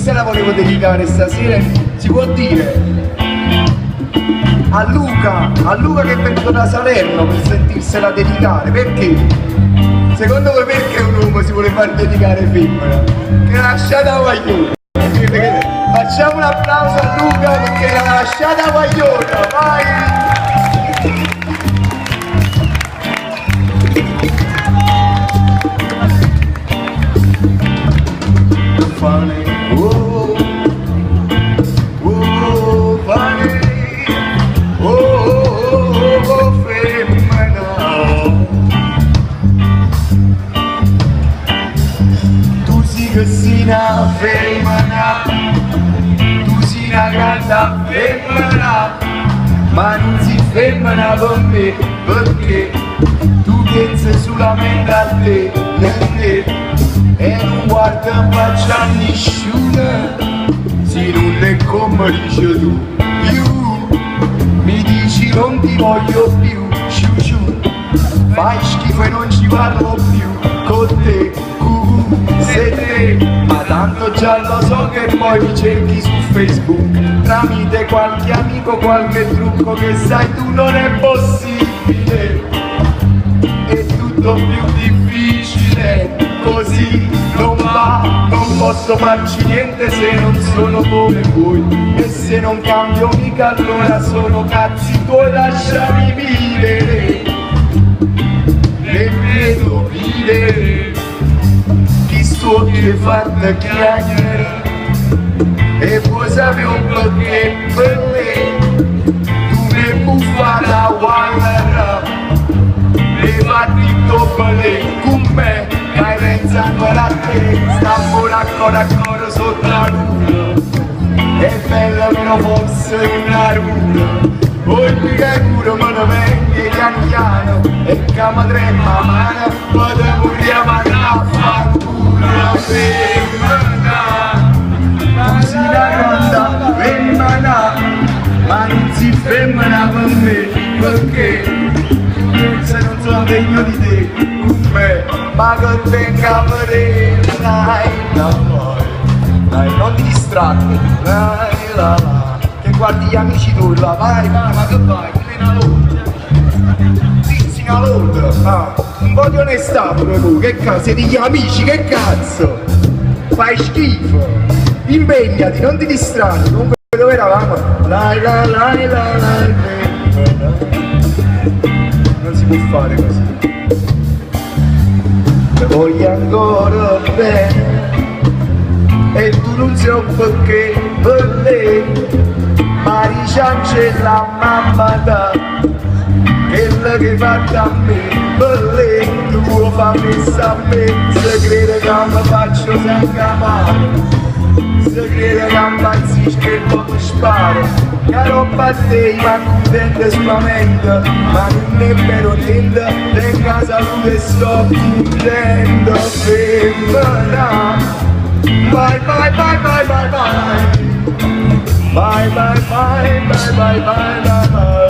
se la volevo dedicare stasera, si può dire a Luca che è venuto da Salerno per sentirsela dedicare. Perché? Secondo voi perché un uomo si vuole far dedicare femmina? Che l'ha lasciata guagliona. Facciamo un applauso a Luca perché l'ha lasciata guagliona, vai! Funny, oh, oh, funny, oh, femmina. Tu sei che sei una femmina, tu sei una grande femmina, ma non sei femmina per me, perché tu pensi solamente a te, e non guarda in faccia a nessuno, se non è come dici tu, mi dici non ti voglio più, fai schifo e non ci parlo più, con te, sei te, ma tanto già lo so che poi mi cerchi su Facebook, tramite qualche amico, qualche trucco che sai tu non è possibile, è tutto più difficile, così non va, non posso farci niente se non sono come voi, e se non cambio mica allora sono cazzi tuoi, lasciami vivere, nemmeno vivere, chi sto che fatta chiacchiere, e poi sapere un po' che per me, tu mi buffa la guarda, e fatti dopo lei con me, vai pensando a te, stiamo ancora sotto la luna, è bella meno fosse una luna, ogni che cura me ne venga piano piano, e che mi trema mano, poi te vogliamo andare a fare una femmina, tu sei una grande femmina, ma non sei femmina per me, perché se non sono degno di te, con me, ma che venga a vedere, dai, non ti distrarre, dai, che guardi gli amici tu là, vai, ma che vai, come una lode, sì, una lode, un po' di onestà pure tu, che cazzo, siete gli amici, che cazzo, fai schifo, impegnati, non ti distrarre, comunque dove eravamo, lai, non si può fare così, ti voglio ancora bene, e tu non sai perché per lei, ma ricciance la mamma da, quella che fatta a me, per lei, tu fa messa a me, se crede che mi faccio s'accamare, se crede che impazzisco e poi mi sparo, che roba a te ma contenta sulla mente, ma non è vero niente, tenga salute sto chiudendo, femmina, bye bye bye bye bye bye, bye bye bye bye bye bye bye bye.